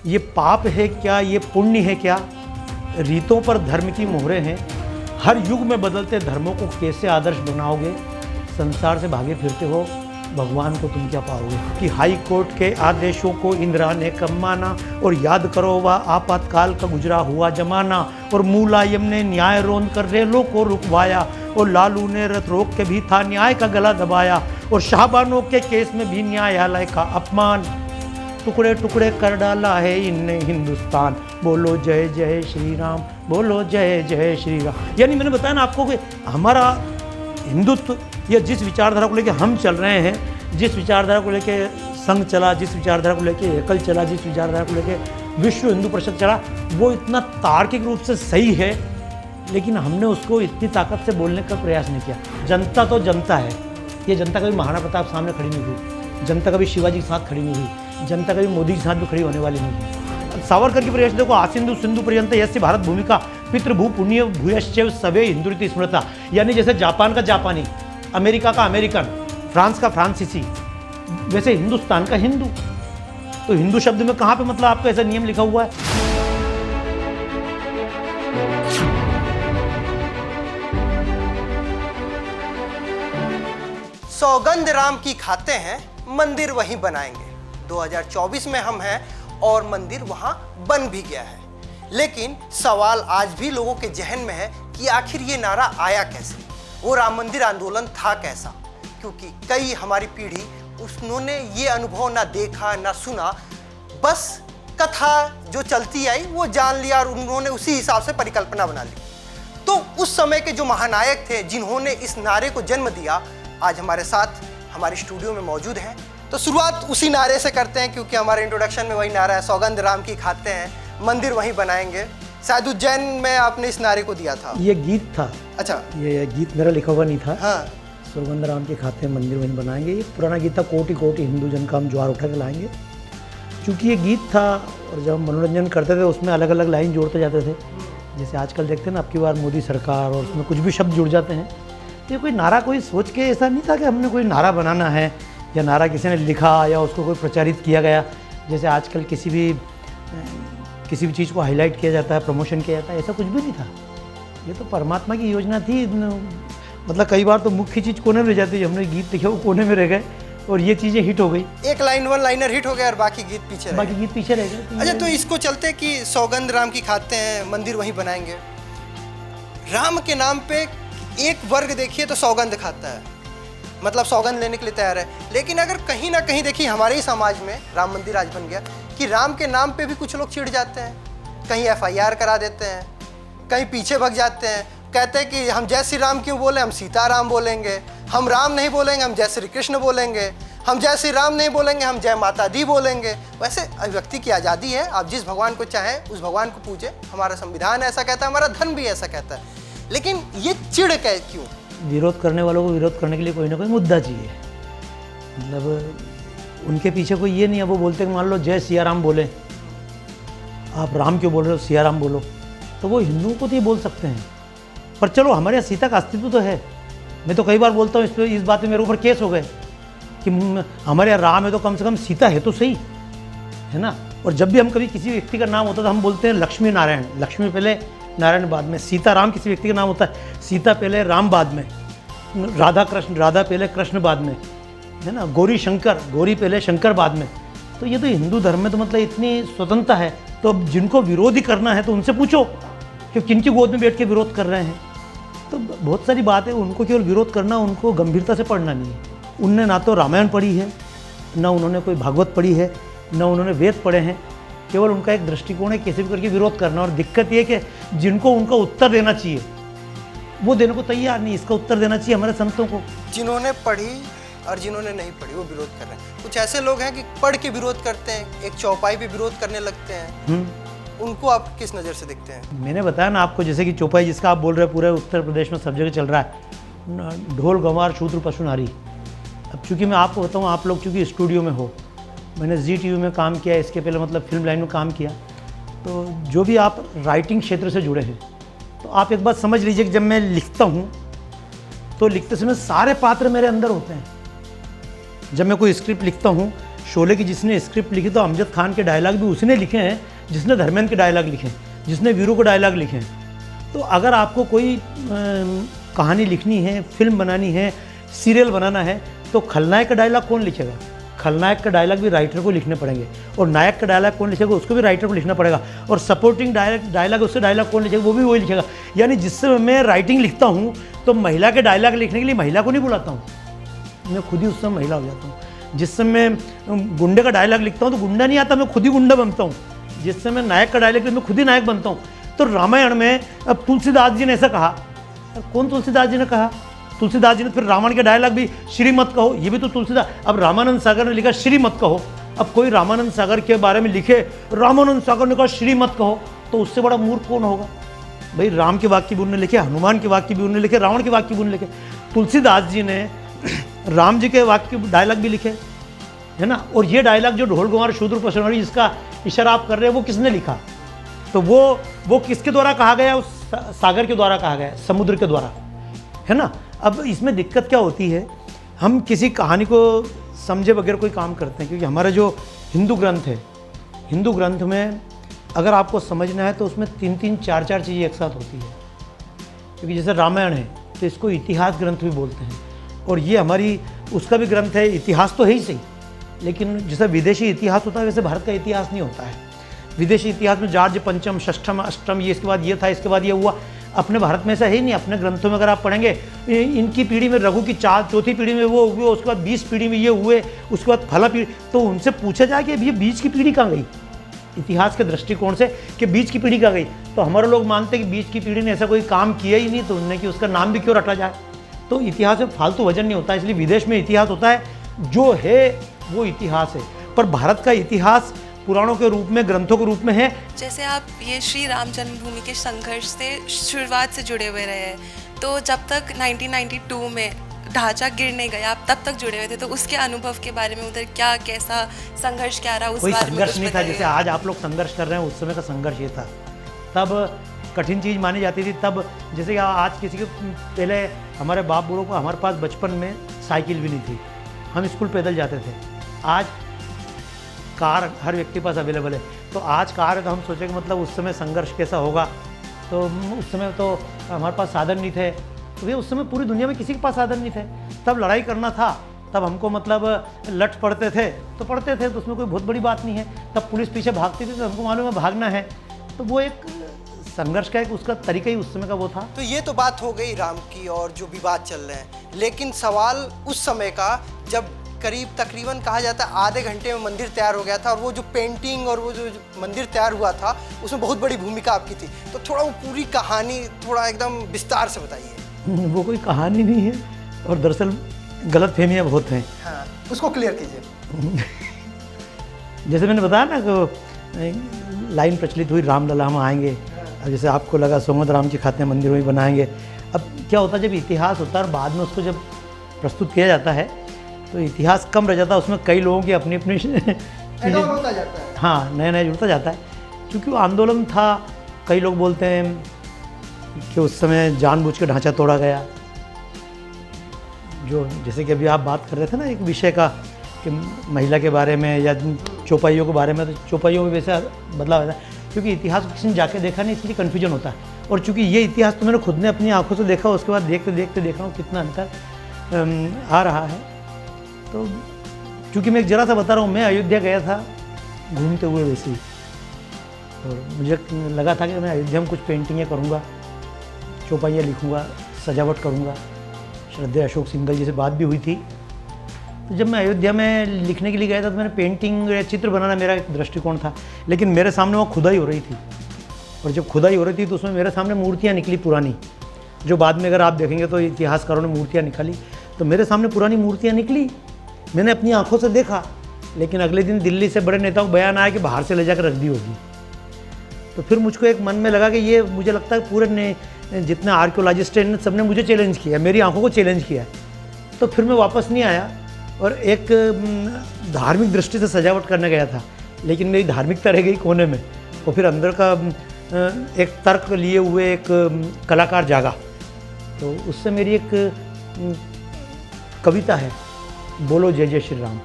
ये पाप है क्या, ये पुण्य है क्या? रीतों पर धर्म की मोहरें हैं। हर युग में बदलते धर्मों को कैसे आदर्श बनाओगे? संसार से भागे फिरते हो, भगवान को तुम क्या पाओगे? कि हाई कोर्ट के आदेशों को इंदिरा ने कब माना, और याद करो वह आपातकाल का गुजरा हुआ जमाना, और मुलायम ने न्याय रोंद कर रेलों को रुकवाया, और लालू ने रथ रोक के भी था न्याय का गला दबाया, और शाहबानों के केस में भी न्यायालय का अपमान, टुकड़े टुकड़े कर डाला है इनने हिंदुस्तान। बोलो जय जय श्री राम, बोलो जय जय श्री राम। यानी मैंने बताया ना आपको कि हमारा हिंदुत्व या जिस विचारधारा को लेकर हम चल रहे हैं, जिस विचारधारा को लेकर संघ चला, जिस विचारधारा को लेकर एकल चला, जिस विचारधारा को लेकर विश्व हिंदू परिषद चला, वो इतना तार्किक रूप से सही है, लेकिन हमने उसको इतनी ताकत से बोलने का प्रयास नहीं किया। जनता तो जनता है। ये जनता कभी महाराणा प्रताप सामने खड़ी नहीं हुई, जनता कभी शिवाजी के साथ खड़ी नहीं हुई, जनता कभी मोदी के साथ भी खड़ी होने वाली नहीं है। सावरकर की परिभाषा देखो, आसिंधु सिंधु पर्यंत यस्य भारत भूमिका पितृभू पुण्य भूयश्चैव सवे हिंदुरिति स्मृता। यानी जैसे जापान का जापानी, अमेरिका का अमेरिकन, फ्रांस का फ्रांसीसी, वैसे हिंदुस्तान का हिंदू। तो हिंदू शब्द में कहाँ पे मतलब आपका ऐसा नियम लिखा हुआ है? सौगंध राम की खाते हैं, मंदिर वहीं बनाएंगे। 2024 में हम हैं और मंदिर वहां बन भी गया है। लेकिन सवाल आज भी लोगों के जहन में है कि आखिर ये नारा आया कैसे, वो राम मंदिर आंदोलन था कैसा? क्योंकि कई हमारी पीढ़ी उन्होंने ये अनुभव ना देखा ना सुना, बस कथा जो चलती आई वो जान लिया और उन्होंने उसी हिसाब से परिकल्पना बना ली। तो उस समय के जो महानायक थे जिन्होंने इस नारे को जन्म दिया, आज हमारे साथ हमारे स्टूडियो में मौजूद हैं। तो शुरुआत उसी नारे से करते हैं, क्योंकि हमारे इंट्रोडक्शन में वही नारा है, सौगंध राम की खाते हैं, मंदिर वहीं बनाएंगे। शायद उज्जैन में आपने इस नारे को दिया था। ये गीत था। अच्छा, ये गीत मेरा लिखा हुआ नहीं था। हाँ, सौगंध राम के खाते हैं, मंदिर वहीं बनाएंगे। ये पुराना गीत था, कोटि कोटि हिंदू जन का हम ज्वार उठा के लाएंगे। चूँकि ये गीत था और जब हम मनोरंजन करते थे उसमें अलग अलग लाइन जोड़ते जाते थे। जैसे आजकल देखते हैं ना, अब की बार मोदी सरकार, और उसमें कुछ भी शब्द जुड़ जाते हैं। ये कोई नारा कोई सोच के ऐसा नहीं था कि हमने कोई नारा बनाना है या नारा किसी ने लिखा या उसको कोई प्रचारित किया गया। जैसे आजकल किसी भी चीज़ को हाईलाइट किया जाता है, प्रमोशन किया जाता है, ऐसा कुछ भी नहीं था। ये तो परमात्मा की योजना थी। मतलब कई बार तो मुख्य चीज़ कोने में रह जाती है, हमने गीत लिखे वो कोने में रह गए और ये चीज़ें हिट हो गई। एक लाइन वन लाइनर हिट हो गया और बाकी गीत पीछे रह गए। अच्छा, तो इसको चलते कि सौगंध राम की खाते हैं, मंदिर वहीं बनाएंगे। राम के नाम पे एक वर्ग देखिए तो सौगंध खाता है, मतलब सौगंध लेने के लिए तैयार है। लेकिन अगर कहीं ना कहीं देखिए हमारे ही समाज में राम मंदिर आज बन गया कि राम के नाम पे भी कुछ लोग चिढ़ जाते हैं, कहीं FIR करा देते हैं, कहीं पीछे भग जाते हैं, कहते हैं कि हम जय श्री राम क्यों बोले, हम सीताराम बोलेंगे, हम राम नहीं बोलेंगे, हम जय श्री कृष्ण बोलेंगे, हम जय श्री राम नहीं बोलेंगे, हम जय माता दी बोलेंगे। वैसे अभिव्यक्ति की आज़ादी है, आप जिस भगवान को चाहें उस भगवान को पूजें, हमारा संविधान ऐसा कहता है, हमारा धर्म भी ऐसा कहता है। लेकिन ये चिढ़ क्यों? विरोध करने वालों को विरोध करने के लिए कोई ना कोई मुद्दा चाहिए। मतलब उनके पीछे कोई ये नहीं है, वो बोलते कि मान लो जय सिया राम बोले, आप राम क्यों बोल रहे हो, सिया राम बोलो, तो वो हिंदुओं को तो ये बोल सकते हैं। पर चलो, हमारे यहाँ सीता का अस्तित्व तो है। मैं तो कई बार बोलता हूँ इस बात में मेरे ऊपर केस हो गए कि हमारे यहाँ राम है तो कम से कम सीता है तो सही, है ना। और जब भी हम कभी किसी व्यक्ति का नाम होता है तो हम बोलते हैं लक्ष्मी नारायण, लक्ष्मी पहले नारायण बाद में। सीता राम किसी व्यक्ति का नाम होता है, सीता पहले राम बाद में, राधा कृष्ण, राधा पहले कृष्ण बाद में, है ना। गौरी शंकर, गौरी पहले शंकर बाद में। तो ये तो हिंदू धर्म में तो मतलब इतनी स्वतंत्रता है। तो अब जिनको विरोध ही करना है तो उनसे पूछो कि किनकी गोद में बैठ के विरोध कर रहे हैं। तो बहुत सारी बात है, उनको केवल विरोध करना, उनको गंभीरता से पढ़ना नहीं है। उनने ना तो रामायण पढ़ी है, ना उन्होंने कोई भागवत पढ़ी है, ना उन्होंने वेद पढ़े हैं। केवल उनका एक दृष्टिकोण है कैसे भी करके विरोध करना। और दिक्कत ये है कि जिनको उनका उत्तर देना चाहिए वो देने को तैयार नहीं। इसका उत्तर देना चाहिए हमारे संतों को। जिन्होंने पढ़ी और जिन्होंने नहीं पढ़ी वो विरोध कर रहे हैं। कुछ ऐसे लोग हैं कि पढ़ के विरोध करते हैं, एक चौपाई पे विरोध करने लगते हैं। उनको आप किस नज़र से देखते हैं? मैंने बताया ना आपको, जैसे कि चौपाई जिसका आप बोल रहे हैं, पूरे उत्तर प्रदेश में सब जगह चल रहा है, ढोल गंवार शूद्र पशु नारी। अब चूँकि मैं आपको बताऊँ, आप लोग चूँकि स्टूडियो में हो, मैंने ZTV में काम किया, इसके पहले मतलब फिल्म लाइन में काम किया, तो जो भी आप राइटिंग क्षेत्र से जुड़े हैं तो आप एक बात समझ लीजिए कि जब मैं लिखता हूँ तो लिखते समय सारे पात्र मेरे अंदर होते हैं। जब मैं कोई स्क्रिप्ट लिखता हूँ, शोले की जिसने स्क्रिप्ट लिखी तो अमजद खान के डायलॉग भी उसने लिखे हैं जिसने धर्मेंद्र के डायलॉग लिखे हैं, जिसने वीरू को डायलॉग लिखे हैं। तो अगर आपको कोई कहानी लिखनी है, फिल्म बनानी है, सीरियल बनाना है, तो खलनायक का डायलॉग कौन लिखेगा? खलनायक का डायलॉग भी राइटर को लिखने पड़ेंगे, और नायक का डायलॉग कौन लिखेगा उसको भी राइटर को लिखना पड़ेगा, और सपोर्टिंग डायलॉग उससे डायलॉग कौन लिखेगा वो भी वही लिखेगा। यानी जिससे मैं राइटिंग लिखता हूँ तो महिला के डायलॉग लिखने के लिए महिला को नहीं बुलाता हूँ, मैं खुद ही उस समय महिला हो जाता हूँ। जिस समय मैं गुंडे का डायलॉग लिखता हूँ तो गुंडा नहीं आता, मैं खुद ही गुंडा बनता हूँ। जिस समय नायक का डायलॉग मैं खुद ही नायक बनता हूँ। तो रामायण में अब तुलसीदास जी ने ऐसा कहा, कौन तुलसीदास जी ने कहा? तुलसीदास जी ने फिर रावण के डायलॉग भी श्री मत कहो, ये भी तो तुलसीदास। अब रामानंद सागर ने लिखा श्री मत कहो, अब कोई रामानंद सागर के बारे में लिखे रामानंद सागर ने कहा श्री मत कहो, तो उससे बड़ा मूर्ख कौन होगा? भाई राम के वाक्य भी उन्होंने लिखे, हनुमान के वाक्य भी उन्होंने लिखे, रावण के वाक्य भी उन्होंने लिखे। तुलसीदास जी ने राम जी के वाक्य डायलॉग भी लिखे, है ना। और ये डायलॉग जो ढोल कुमार शूद्र पशुनारी जिसका इशारा आप कर रहे हैं वो किसने लिखा? तो वो किसके द्वारा कहा गया? उस सागर के द्वारा कहा गया, समुद्र के द्वारा, है ना। अब इसमें दिक्कत क्या होती है, हम किसी कहानी को समझे बगैर कोई काम करते हैं, क्योंकि हमारा जो हिंदू ग्रंथ है, हिंदू ग्रंथ में अगर आपको समझना है तो उसमें 3-3, 4-4 चीज़ें एक साथ होती है। क्योंकि जैसे रामायण है तो इसको इतिहास ग्रंथ भी बोलते हैं, और ये हमारी उसका भी ग्रंथ है, इतिहास तो है ही सही, लेकिन जैसे विदेशी इतिहास होता है वैसे भारत का इतिहास नहीं होता है। विदेशी इतिहास में जार्ज पंचम, षष्ठम, अष्टम, ये इसके बाद ये था, इसके बाद ये हुआ। अपने भारत में ऐसा है ही नहीं। अपने ग्रंथों में अगर आप पढ़ेंगे, इनकी पीढ़ी में रघु की चौथी पीढ़ी में वो हुए, उसके बाद 20 पीढ़ी में ये हुए, उसके बाद फला पीढ़ी, तो उनसे पूछा जाए कि ये बीच की पीढ़ी कहाँ गई इतिहास के दृष्टिकोण से, कि बीच की पीढ़ी कहाँ गई? तो हमारे लोग मानते हैं कि बीच की पीढ़ी ने ऐसा कोई काम किया ही नहीं, तो उनने कि उसका नाम भी क्यों रटा जाए। तो इतिहास में फालतू वजन नहीं होता, इसलिए विदेश में इतिहास होता है, जो है वो इतिहास है। पर भारत का इतिहास पुराणों के रूप में, ग्रंथों के रूप में है। जैसे आप ये श्री राम जन्मभूमि के संघर्ष से शुरुआत से जुड़े हुए रहे हैं, तो जब तक 1992 में ढांचा गिर नहीं गया, आप तब तक जुड़े हुए थे, तो उसके अनुभव के बारे में उधर क्या कैसा संघर्ष क्या रहा, उस कोई बारे में संघर्ष कुछ नहीं था जैसे आज आप लोग संघर्ष कर रहे हैं। उस समय का संघर्ष ये था, तब कठिन चीज़ मानी जाती थी। तब जैसे कि आज किसी के पहले हमारे बाप बूढ़ों को, हमारे पास बचपन में साइकिल भी नहीं थी, हम स्कूल पैदल जाते थे। आज कार हर व्यक्ति के पास अवेलेबल है, तो आज कार है तो हम सोचे कि मतलब उस समय संघर्ष कैसा होगा। तो उस समय तो हमारे पास साधन नहीं थे, तो वे उस समय पूरी दुनिया में किसी के पास साधन नहीं थे। तब लड़ाई करना था, तब हमको मतलब लट पड़ते थे तो पड़ते थे, तो उसमें कोई बहुत बड़ी बात नहीं है। तब पुलिस पीछे भागती थी तो हमको मालूम है भागना है, तो वो एक संघर्ष का एक उसका तरीका ही उस समय का वो था। तो ये तो बात हो गई राम की और जो विवाद चल रहे हैं, लेकिन सवाल उस समय का जब करीब तकरीबन कहा जाता है आधे घंटे में मंदिर तैयार हो गया था, और वो जो पेंटिंग और वो जो मंदिर तैयार हुआ था उसमें बहुत बड़ी भूमिका आपकी थी। तो थोड़ा वो पूरी कहानी थोड़ा एकदम विस्तार से बताइए। वो कोई कहानी नहीं है, और दरअसल गलतफहमियां बहुत हैं। हाँ, उसको क्लियर कीजिए। जैसे मैंने बताया ना कि लाइन प्रचलित हुई, रामलला हम आएंगे। अब जैसे आपको लगा सोमनाथ राम जी खाते हैं मंदिर में बनाएंगे। अब क्या होता है, जब इतिहास होता है और बाद में उसको जब प्रस्तुत किया जाता है तो इतिहास कम रह जाता है, उसमें कई लोगों की अपनी अपनी चीज़ें होता जाता है। हाँ, नया नया जुड़ता जाता है, क्योंकि वो आंदोलन था। कई लोग बोलते हैं कि उस समय जानबूझ के ढांचा तोड़ा गया, जो जैसे कि अभी आप बात कर रहे थे ना एक विषय का कि महिला के बारे में या चौपाइयों के बारे में, तो चौपाइयों में वैसे बदलाव होता है, क्योंकि इतिहास को किसी ने जाके देखा नहीं, इसलिए कन्फ्यूजन होता है। और चूँकि ये इतिहास तो मैंने खुद ने अपनी आंखों से देखा, उसके बाद देखते देखते देख रहा हूँ कितना अंतर आ रहा है। तो चूँकि मैं एक जरा सा बता रहा हूँ, मैं अयोध्या गया था घूमते हुए वैसे ही, और मुझे लगा था कि मैं अयोध्या में कुछ पेंटिंगें करूँगा, चौपाइयाँ लिखूँगा, सजावट करूँगा। श्रद्धेय अशोक सिंघल जी से बात भी हुई थी। तो जब मैं अयोध्या में लिखने के लिए गया था तो मैंने पेंटिंग या चित्र बनाना मेरा एक दृष्टिकोण था, लेकिन मेरे सामने वो खुदाई हो रही थी, और जब खुदाई हो रही थी तो उसमें मेरे सामने मूर्तियाँ निकली पुरानी, जो बाद में अगर आप देखेंगे तो इतिहासकारों ने मूर्तियाँ निकाली। तो मेरे सामने पुरानी मूर्तियाँ निकली, मैंने अपनी आंखों से देखा, लेकिन अगले दिन दिल्ली से बड़े नेताओं को बयान आया कि बाहर से ले जाकर रख दी होगी। तो फिर मुझको एक मन में लगा कि ये मुझे लगता है पूरे ने जितने आर्कियोलॉजिस्ट हैं सब ने मुझे चैलेंज किया, मेरी आंखों को चैलेंज किया। तो फिर मैं वापस नहीं आया और एक धार्मिक दृष्टि से सजावट करने गया था, लेकिन मेरी धार्मिकता रह गई कोने में, और फिर अंदर का एक तर्क लिए हुए एक कलाकार जागा। तो उससे मेरी एक कविता है, बोलो जय जय श्री राम,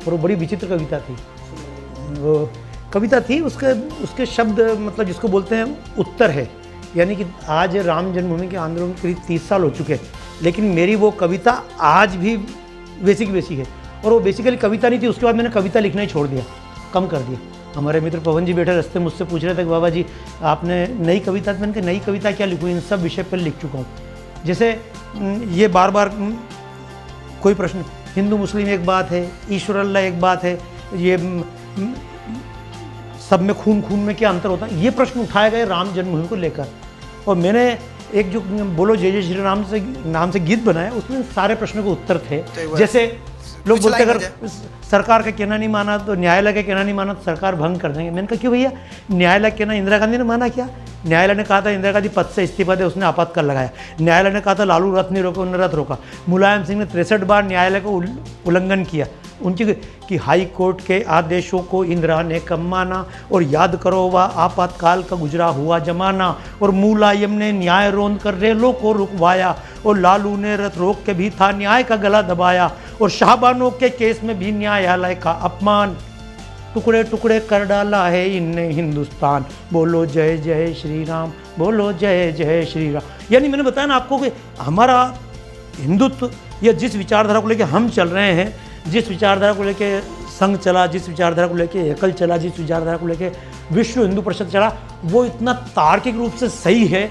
और वो बड़ी विचित्र कविता थी। वो कविता थी, उसके शब्द मतलब जिसको बोलते हैं उत्तर है, यानी कि आज राम जन्मभूमि के आंदोलन के करीब 30 साल हो चुके हैं, लेकिन मेरी वो कविता आज भी वैसी की वैसी है। और वो बेसिकली कविता नहीं थी, उसके बाद मैंने कविता लिखना ही छोड़ दिया, कम कर दिया। हमारे मित्र पवन जी बैठे रास्ते मुझसे पूछ रहे थे कि बाबा जी आपने नई कविता, मैंने कहा नई कविता क्या लिखूँ, इन सब विषय पर लिख चुका हूँ। जैसे ये बार बार कोई प्रश्न, हिंदू मुस्लिम एक बात है, ईश्वर अल्लाह एक बात है, ये सब में खून खून में क्या अंतर होता है, ये प्रश्न उठाए गए राम जन्मभूमि को लेकर। और मैंने एक जो बोलो जय जय श्री राम से नाम से गीत बनाया, उसमें सारे प्रश्नों के उत्तर थे। जैसे लोग बोलते अगर सरकार का कहना नहीं माना तो न्यायालय का कहना नहीं माना तो सरकार भंग कर देंगे। मैंने कहा क्यों भैया, न्यायालय कहना इंदिरा गांधी ने माना क्या? न्यायालय ने कहा था इंदिरा गांधी पद से इस्तीफा दे, उसने आपातकाल लगाया। न्यायालय ने कहा था लालू रथ नहीं रोका, उन्होंने रथ रोका। मुलायम सिंह ने 63 बार न्यायालय को उल्लंघन किया, उनकी कि हाई कोर्ट के आदेशों को इंदिरा ने कम माना। और याद करो वह आपातकाल का गुजरा हुआ जमाना, और मुलायम ने न्याय रोंद कर रेलों को रुकवाया, और लालू ने रथ रोक के भी था न्याय का गला दबाया, और शाहबानों के केस में भी न्यायालय का अपमान, टुकड़े टुकड़े कर डाला है इनने हिंदुस्तान, बोलो जय जय श्री राम, बोलो जय जय श्री राम। यानी मैंने बताया ना आपको कि हमारा हिंदुत्व या जिस विचारधारा को लेकर हम चल रहे हैं, जिस विचारधारा को लेकर संघ चला, जिस विचारधारा को लेकर एकल चला, जिस विचारधारा को लेकर विश्व हिंदू परिषद चला, वो इतना तार्किक रूप से सही है,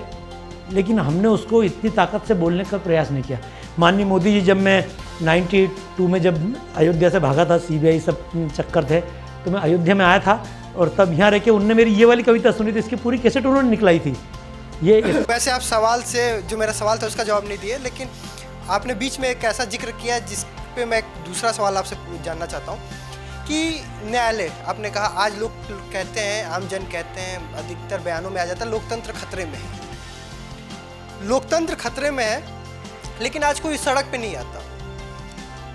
लेकिन हमने उसको इतनी ताकत से बोलने का प्रयास नहीं किया। माननीय मोदी जी जब मैं 92 में जब अयोध्या से भागा था, CBI सब चक्कर थे, तो मैं अयोध्या में आया था, और तब यहाँ रह के उनने मेरी ये वाली कविता सुनी थी, इसकी पूरी कैसेट उन्होंने निकलाई थी। ये वैसे आप सवाल से, जो मेरा सवाल था उसका जवाब नहीं दिए, लेकिन आपने बीच में एक ऐसा जिक्र किया जिस पे मैं एक दूसरा सवाल आपसे जानना चाहता हूँ कि न्यायालय, आपने कहा आज लोग कहते हैं, आम जन कहते हैं, अधिकतर बयानों में आ जाता है लोकतंत्र खतरे में है। लोकतंत्र खतरे में है, लेकिन आज कोई सड़क पे नहीं आता।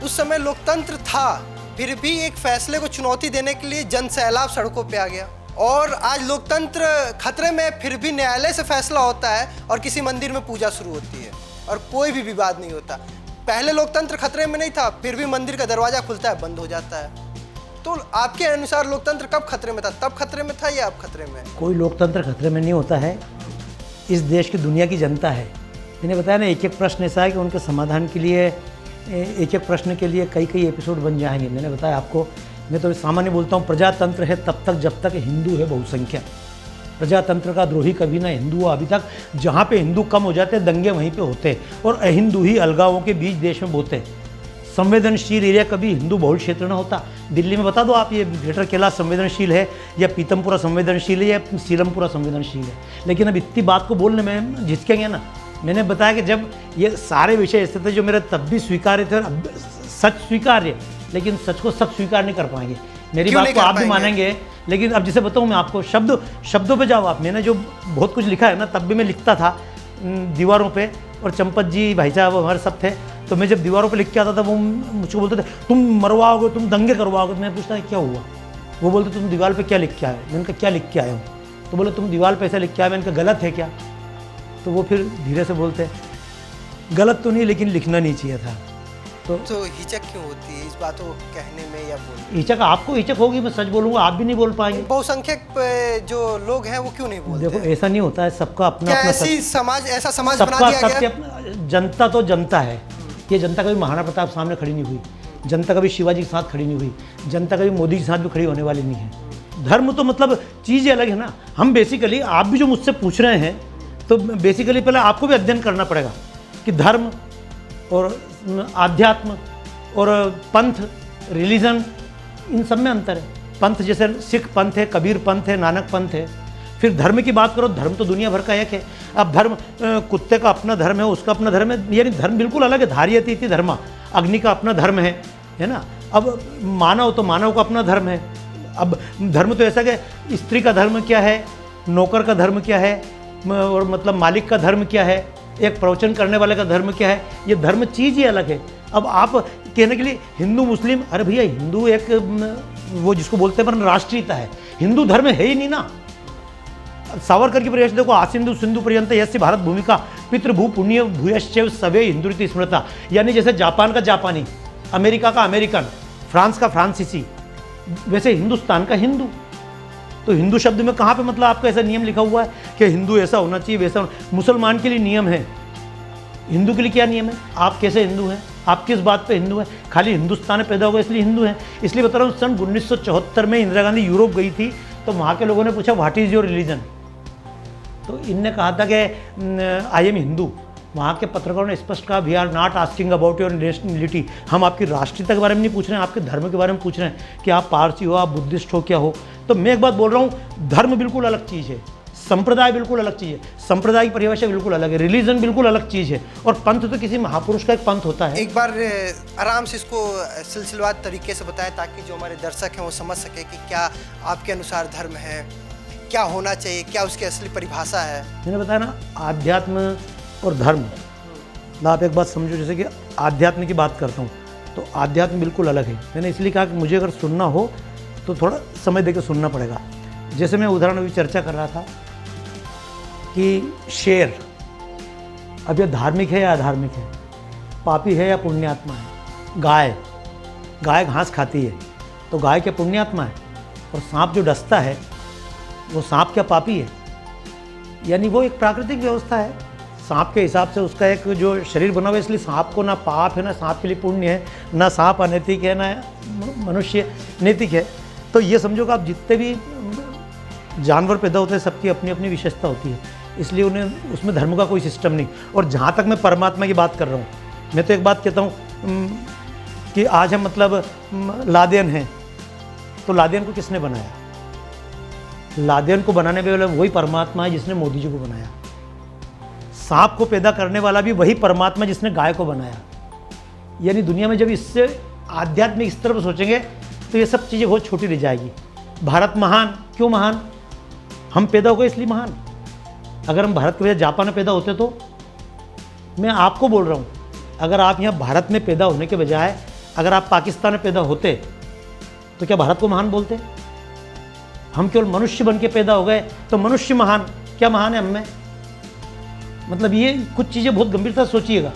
उस समय लोकतंत्र था, फिर भी एक फैसले को चुनौती देने के लिए जन सैलाब सड़कों पे आ गया। और आज लोकतंत्र खतरे में, फिर भी न्यायालय से फैसला होता है और किसी मंदिर में पूजा शुरू होती है और कोई भी विवाद नहीं होता। पहले लोकतंत्र खतरे में नहीं था, फिर भी मंदिर का दरवाजा खुलता है, बंद हो जाता है। तो आपके अनुसार लोकतंत्र कब खतरे में था? तब खतरे में था या अब खतरे में? कोई लोकतंत्र खतरे में नहीं होता है, इस देश की दुनिया की जनता है। मैंने बताया ना, एक एक प्रश्न ऐसा है कि उनके समाधान के लिए, एक एक प्रश्न के लिए कई कई एपिसोड बन जाएंगे। मैंने बताया आपको, मैं तो सामान्य बोलता हूँ, प्रजातंत्र है तब तक जब तक हिंदू है बहुसंख्यक। प्रजातंत्र का द्रोही कभी ना हिंदू हुआ अभी तक। जहाँ पे हिंदू कम हो जाते दंगे वहीं पे होते, और अहिंदू ही अलगावों के बीच देश में बोते। संवेदनशील एरिया कभी हिंदू बहुल क्षेत्र ना होता। दिल्ली में बता दो आप, ये ग्रेटर कैलाश संवेदनशील है या पीतमपुरा संवेदनशील है या सीलमपुरा संवेदनशील है, लेकिन अब इतनी बात को बोलने में झिझकेंगे ना। मैंने बताया कि जब ये सारे विषय ऐसे थे जो मेरे तब भी स्वीकार्य थे, अब सच स्वीकार्य, लेकिन सच को सब स्वीकार नहीं कर पाएंगे। मेरी बात को आप भी मानेंगे, लेकिन अब जैसे बताऊँ मैं आपको, शब्दों पे जाओ आप। मैंने जो बहुत कुछ लिखा है ना, तब भी मैं लिखता था दीवारों पे, और चंपत जी भाई साहब हमारे सब थे, तो मैं जब दीवारों पे लिख के आता था वो मुझको बोलते थे तुम मरवाओगे, तुम दंगे करवाओगे। मैं पूछता क्या हुआ? वो बोलते तुम दीवार पे क्या लिख के आए? मैंने कहा क्या लिख के आए हो? तो बोले तुम दीवार पे ऐसा लिख के आए। मैंने कहा गलत है क्या? तो वो फिर धीरे से बोलते गलत तो नहीं, लेकिन लिखना नहीं चाहिए था। तो हिचक क्यों होती है इस बात को कहने में या बोलने? हिचक आपको हिचक होगी, मैं सच बोलूँगा, आप भी नहीं बोल पाएंगे। बहुसंख्यक जो लोग हैं वो क्यों नहीं बोलते? देखो ऐसा नहीं होता है, सबका अपना अपना ऐसा समाज बना दिया गया। जनता तो जनता है। ये जनता कभी महाराणा प्रताप सामने खड़ी नहीं हुई, जनता कभी शिवाजी के साथ खड़ी नहीं हुई, जनता कभी मोदी के साथ भी खड़ी होने वाली नहीं है। धर्म तो मतलब चीज़ अलग है ना। हम बेसिकली, आप भी जो मुझसे पूछ रहे हैं, तो बेसिकली पहले आपको भी अध्ययन करना पड़ेगा कि धर्म और आध्यात्म और पंथ, रिलीजन, इन सब में अंतर है। पंथ जैसे सिख पंथ है, कबीर पंथ है, नानक पंथ है। फिर धर्म की बात करो, धर्म तो दुनिया भर का एक है। अब धर्म, कुत्ते का अपना धर्म है, उसका अपना धर्म है, यानी धर्म बिल्कुल अलग है। धार्यति इति धर्म, अग्नि का अपना धर्म है ना। अब मानव तो मानव का अपना धर्म है। अब धर्म तो ऐसा कि स्त्री का धर्म क्या है, नौकर का धर्म क्या है, और मतलब मालिक का धर्म क्या है, एक प्रवचन करने वाले का धर्म क्या है। ये धर्म चीज़ ही अलग है। अब आप कहने के लिए हिंदू मुस्लिम, अरे भैया हिंदू एक वो जिसको बोलते हैं पर राष्ट्रीयता है, हिंदू धर्म है ही नहीं ना। सावरकर की परिभाषा देखो, आसिंधु सिंधु पर्यंत यस्य भारत भूमिका पितृभू पुण्य भूयश्चैव सवे हिंदुरिति स्मृता। यानी जैसे जापान का जापानी, अमेरिका का अमेरिकन, फ्रांस का फ्रांसीसी, वैसे हिंदुस्तान का हिंदू। तो हिंदू शब्द में कहाँ पे मतलब आपका ऐसा नियम लिखा हुआ है कि हिंदू ऐसा होना चाहिए वैसा मुसलमान के लिए नियम है, हिंदू के लिए क्या नियम है? आप कैसे हिंदू हैं? आप किस बात पे हिंदू हैं? खाली हिंदुस्तान में पैदा होगा इसलिए हिंदू हैं? इसलिए बता रहा हूँ, सन 1974 में इंदिरा गांधी यूरोप गई थी तो वहाँ के लोगों ने पूछा व्हाट इज़ योर रिलीजन, तो इनने कहा था कि आई एम हिंदू। वहाँ के पत्रकारों ने स्पष्ट कहा we are not asking about your nationality, हम आपकी राष्ट्रीयता के बारे में नहीं पूछ रहे हैं, आपके धर्म के बारे में पूछ रहे हैं कि आप पारसी हो, आप बुद्धिस्ट हो, क्या हो। तो मैं एक बात बोल रहा हूँ, धर्म बिल्कुल अलग चीज़ है, संप्रदाय बिल्कुल अलग चीज़ है, संप्रदाय की परिभाषा बिल्कुल अलग है, रिलीजन बिल्कुल अलग चीज़ है, और पंथ तो किसी महापुरुष का एक पंथ होता है। एक बार आराम से इसको सिलसिलेवार तरीके से बताएं ताकि जो हमारे दर्शक हैं वो समझ सके कि क्या आपके अनुसार धर्म है, क्या होना चाहिए, क्या उसकी असली परिभाषा है। मैंने बताया ना, आध्यात्म और धर्म। आप एक बात समझो, जैसे कि आध्यात्म की बात करता हूँ तो आध्यात्म बिल्कुल अलग है। मैंने इसलिए कहा कि मुझे अगर सुनना हो तो थोड़ा समय देकर सुनना पड़ेगा। जैसे मैं उदाहरण अभी चर्चा कर रहा था कि शेर, अब यह धार्मिक है या अधार्मिक है, पापी है या पुण्यात्मा है। गाय घास खाती है तो गाय क्या पुण्यात्मा है? और सांप जो डसता है वो सांप क्या पापी है? यानी वो एक प्राकृतिक व्यवस्था है, सांप के हिसाब से उसका एक जो शरीर बना हुआ है, इसलिए सांप को ना पाप है ना सांप के लिए पुण्य है, ना सांप अनैतिक है ना मनुष्य नैतिक है। तो ये समझो कि आप जितने भी जानवर पैदा होते हैं सबकी अपनी अपनी विशेषता होती है, इसलिए उन्हें उसमें धर्म का कोई सिस्टम नहीं। और जहाँ तक मैं परमात्मा की बात कर रहा हूँ, मैं तो एक बात कहता हूँ कि आज हम मतलब लादेन हैं, तो लादेन को किसने बनाया? लादेन को बनाने वाला वही परमात्मा है जिसने मोदी जी को बनाया। सांप को पैदा करने वाला भी वही परमात्मा जिसने गाय को बनाया। यानी दुनिया में जब इससे आध्यात्मिक इस तरफ सोचेंगे तो ये सब चीज़ें बहुत छोटी रह जाएगी। भारत महान, क्यों महान? हम पैदा हो गए इसलिए महान। अगर हम भारत के बजाय जापान में पैदा होते तो, मैं आपको बोल रहा हूँ, अगर आप यहाँ भारत में पैदा होने के बजाय अगर आप पाकिस्तान में पैदा होते तो क्या भारत को महान बोलते? हम केवल मनुष्य बन के पैदा हो गए तो मनुष्य महान, क्या महान है हम में? मतलब ये कुछ चीज़ें बहुत गंभीरता से सोचिएगा।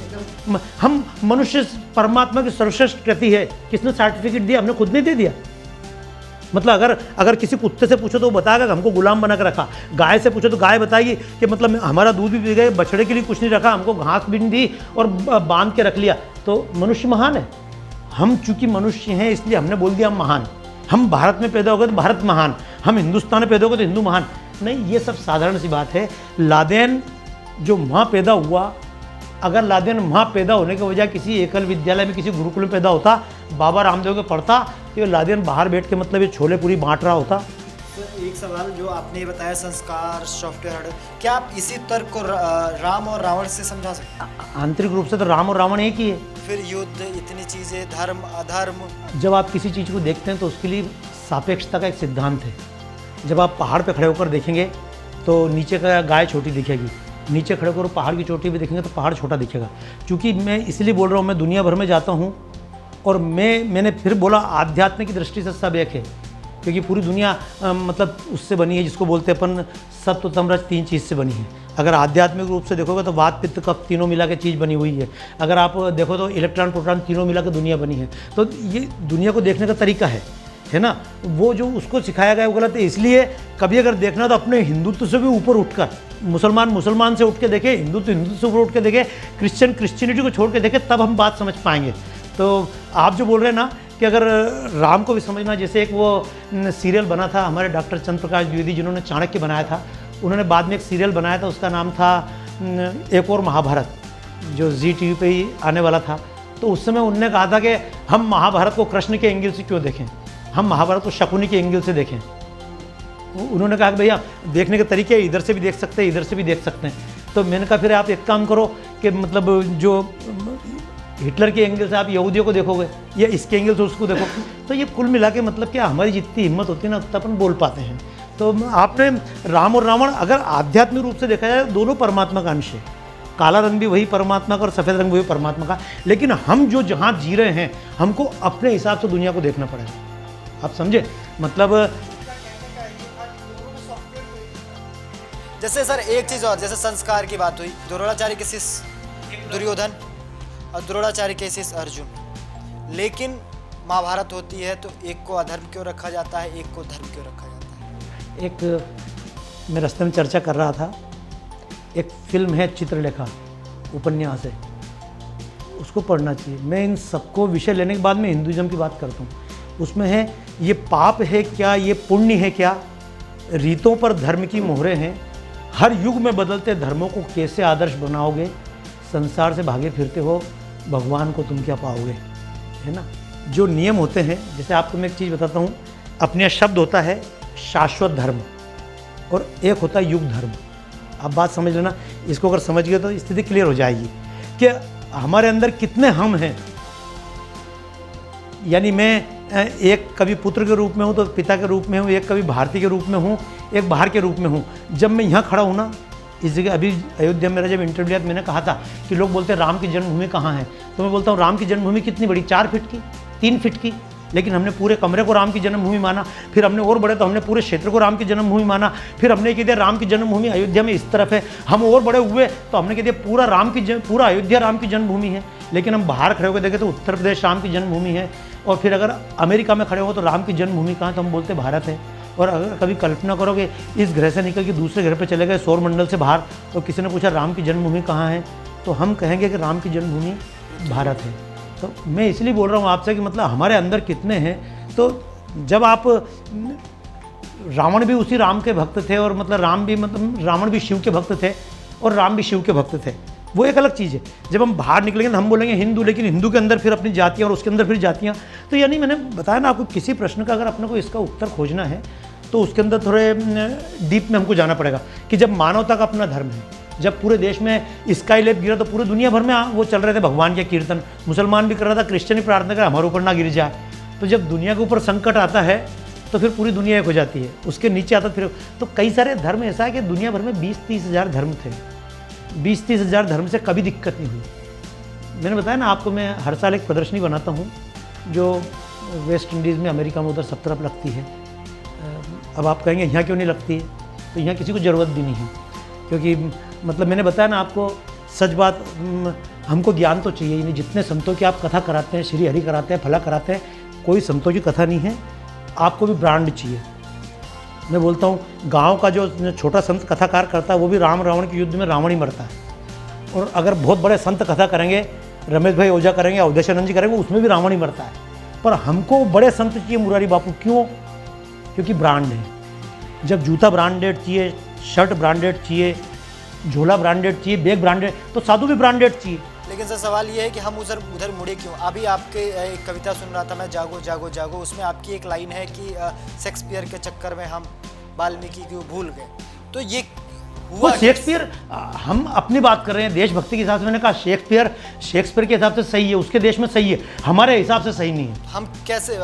हम मनुष्य परमात्मा की सर्वश्रेष्ठ कृति है, किसने सर्टिफिकेट दिया? हमने खुद नहीं दे दिया। मतलब अगर किसी कुत्ते से पूछो तो वो बताएगा कि हमको गुलाम बना कर रखा, गाय से पूछो तो गाय बताएगी कि मतलब हमारा दूध भी पी गए, बछड़े के लिए कुछ नहीं रखा, हमको घास भी नहीं दी और बांध के रख लिया। तो मनुष्य महान है। हम चूंकि मनुष्य हैं इसलिए हमने बोल दिया हम महान। हम भारत में पैदा हो गए तो भारत महान, हम हिंदुस्तान में पैदा हो गए तो हिंदू महान। नहीं, ये सब साधारण सी बात है। लादेन जो वहाँ पैदा हुआ, अगर लादेन वहाँ पैदा होने के बजाय किसी एकल विद्यालय में, किसी गुरुकुल में पैदा होता, बाबा रामदेव के पढ़ता, तो ये लादेन बाहर बैठ के मतलब ये छोले पूरी बांट रहा होता। तो एक सवाल जो आपने बताया, संस्कार, सॉफ्टवेयर हार्डवेयर, क्या आप इसी तर्क को राम और रावण से समझा सकते हैं? आंतरिक रूप से तो राम और रावण एक ही है। फिर युद्ध, इतनी चीज़ें, धर्म अधर्म, जब आप किसी चीज़ को देखते हैं तो उसके लिए सापेक्षता का एक सिद्धांत है। जब आप पहाड़ पर खड़े होकर देखेंगे तो नीचे का गाय छोटी दिखेगी, नीचे खड़े होकर पहाड़ की चोटी पे देखेंगे तो पहाड़ छोटा दिखेगा। क्योंकि मैं इसलिए बोल रहा हूँ, मैं दुनिया भर में जाता हूँ और मैंने फिर बोला आध्यात्म की दृष्टि से सब एक है, क्योंकि पूरी दुनिया मतलब उससे बनी है जिसको बोलते हैं अपन सत्व तम रज, 3 चीज़ से बनी है। अगर आध्यात्मिक रूप से देखोगे तो वात पित्त कफ तीनों मिला के चीज़ बनी हुई है। अगर आप देखो तो इलेक्ट्रॉन प्रोटॉन तीनों मिला के दुनिया बनी है। तो ये दुनिया को देखने का तरीका है ना। वो जो उसको सिखाया गया वो गलत है। इसलिए कभी अगर देखना तो अपने हिंदुत्व से भी ऊपर उठकर, मुसलमान से उठ के देखे, हिंदुत्व से ऊपर उठ के देखे, क्रिश्चियनिटी को छोड़ के देखे, तब हम बात समझ पाएंगे। तो आप जो बोल रहे हैं ना कि अगर राम को भी समझना, जैसे एक वो सीरियल बना था हमारे डॉक्टर चंद्र प्रकाश द्विवेदी जिन्होंने चाणक्य बनाया था, उन्होंने बाद में एक सीरियल बनाया था, उसका नाम था एक और महाभारत, जो जी टीवी पे ही आने वाला था। तो उस समय उन्होंने कहा था कि हम महाभारत को कृष्ण के एंगल से क्यों देखें, हम महाभारत को शकुनी के एंगल से देखें। उन्होंने कहा कि भैया देखने के तरीके इधर से भी देख सकते हैं, इधर से भी देख सकते हैं। तो मैंने कहा फिर आप एक काम करो कि मतलब जो हिटलर के एंगल से आप यहूदियों को देखोगे या इसके एंगल से उसको देखो, तो ये कुल मिला के मतलब क्या हमारी जितनी हिम्मत होती है ना उतना अपन बोल पाते हैं। तो आपने राम और रावण अगर आध्यात्मिक रूप से देखा जाए दोनों परमात्मा का अंश है। काला रंग भी वही परमात्मा का और सफ़ेद रंग वही परमात्मा का। लेकिन हम जो जहाँ जी रहे हैं हमको अपने हिसाब से दुनिया को देखना पड़ेगा। आप समझे मतलब। जैसे सर एक चीज़ और, जैसे संस्कार की बात हुई, द्रोणाचार्य के शिष्य दुर्योधन और द्रोणाचार्य के शिष्य अर्जुन, लेकिन महाभारत होती है तो एक को अधर्म क्यों रखा जाता है, एक को धर्म क्यों रखा जाता है? एक मैं रास्ते में चर्चा कर रहा था, एक फिल्म है चित्रलेखा, उपन्यास है, उसको पढ़ना चाहिए। मैं इन सबको विषय लेने के बाद मैं हिंदुइज्म की बात करता हूँ। उसमें है ये पाप है क्या, ये पुण्य है क्या, रीतों पर धर्म की मोहरें हैं, हर युग में बदलते धर्मों को कैसे आदर्श बनाओगे, संसार से भागे फिरते हो भगवान को तुम क्या पाओगे, है ना। जो नियम होते हैं, जैसे आपको मैं एक चीज़ बताता हूँ, अपने शब्द होता है शाश्वत धर्म और एक होता है युग धर्म। आप बात समझ लेना, इसको अगर समझ गए तो स्थिति क्लियर हो जाएगी कि हमारे अंदर कितने हम हैं। यानी मैं एक कभी पुत्र के रूप में हूँ तो पिता के रूप में हूँ, एक कभी भारती के रूप में हूँ, एक बाहर के रूप में हूँ। जब मैं यहाँ खड़ा हूँ ना, इस जगह अभी अयोध्या में मेरा जब इंटरव्यू लिया, मैंने कहा था कि लोग बोलते हैं राम की जन्मभूमि कहाँ है, तो मैं बोलता हूँ राम की जन्मभूमि कितनी बड़ी, 4 फीट की, 3 फीट की, लेकिन हमने पूरे कमरे को राम की जन्मभूमि माना। फिर हमने और बड़े तो हमने पूरे क्षेत्र को राम की जन्मभूमि माना। फिर हमने कह दिया राम की जन्मभूमि अयोध्या में इस तरफ है। हम और बड़े हुए तो हमने कह दिया पूरा अयोध्या राम की जन्मभूमि है। लेकिन हम बाहर खड़े होकर देखें तो उत्तर प्रदेश राम की जन्मभूमि है, और फिर अगर अमेरिका में खड़े हो तो राम की जन्मभूमि कहाँ, तो हम बोलते भारत है। और अगर कभी कल्पना करोगे इस ग्रह से निकल के दूसरे ग्रह पर चले गए, सौर मंडल से बाहर, तो किसी ने पूछा राम की जन्मभूमि कहाँ है, तो हम कहेंगे कि राम की जन्मभूमि भारत है। तो मैं इसलिए बोल रहा हूँ आपसे कि मतलब हमारे अंदर कितने हैं। तो जब आप, रावण भी उसी राम के भक्त थे, और मतलब रावण भी शिव के भक्त थे और राम भी शिव के भक्त थे, वो एक अलग चीज़ है। जब हम बाहर निकलेंगे तो हम बोलेंगे हिंदू, लेकिन हिंदू के अंदर फिर अपनी जातियाँ और उसके अंदर फिर जातियाँ। तो यानी मैंने बताया ना आपको, किसी प्रश्न का अगर अपने को इसका उत्तर खोजना है तो उसके अंदर थोड़े डीप में हमको जाना पड़ेगा कि जब मानवता का अपना धर्म है, जब पूरे देश में स्काई लैब गिरा तो पूरे दुनिया भर में वो चल रहे थे भगवान के कीर्तन, मुसलमान भी कर रहा था, क्रिश्चियन भी प्रार्थना कर हमारे ऊपर ना गिर जाए। तो जब दुनिया के ऊपर संकट आता है तो फिर पूरी दुनिया एक हो जाती है, उसके नीचे आता फिर तो कई सारे धर्म ऐसा है कि दुनिया भर में 20-30 हज़ार धर्म थे। 20-30 हज़ार धर्म से कभी दिक्कत नहीं हुई। मैंने बताया ना आपको, मैं हर साल एक प्रदर्शनी बनाता हूँ जो वेस्ट इंडीज़ में, अमेरिका में उधर सब तरफ लगती है। अब आप कहेंगे यहाँ क्यों नहीं लगती है, तो यहाँ किसी को ज़रूरत भी नहीं है, क्योंकि मतलब मैंने बताया ना आपको, सच बात, हमको ज्ञान तो चाहिए ही नहीं। जितने संतों की आप कथा कराते हैं, श्री हरि कराते हैं, फला कराते हैं, कोई संतों की कथा नहीं है। आपको भी ब्रांड चाहिए। मैं बोलता हूँ गांव का जो छोटा संत कथाकार करता है वो भी राम रावण के युद्ध में रावण ही मरता है। और अगर बहुत बड़े संत कथा करेंगे, रमेश भाई ओझा करेंगे, अवधेशानंद जी करेंगे, उसमें भी रावण ही मरता है। पर हमको बड़े संत चाहिए मुरारी बापू, क्यों? क्योंकि ब्रांड है। जब जूता ब्रांडेड चाहिए, शर्ट ब्रांडेड चाहिए, झोला ब्रांडेड चाहिए, बैग ब्रांडेड, तो साधु भी ब्रांडेड चाहिए। लेकिन सर सवाल ये है कि हम उधर मुड़े क्यों? अभी आपके एक कविता सुन रहा था मैं, जागो जागो जागो, उसमें आपकी एक लाइन है कि शेक्सपियर के चक्कर में हम वाल्मीकि को भूल गए। तो ये वो शेक्सपियर, हम अपनी बात कर रहे हैं देशभक्ति के हिसाब से। मैंने कहा शेक्सपियर के हिसाब से सही है, उसके देश में सही है, हमारे हिसाब से सही नहीं है। हम कैसे,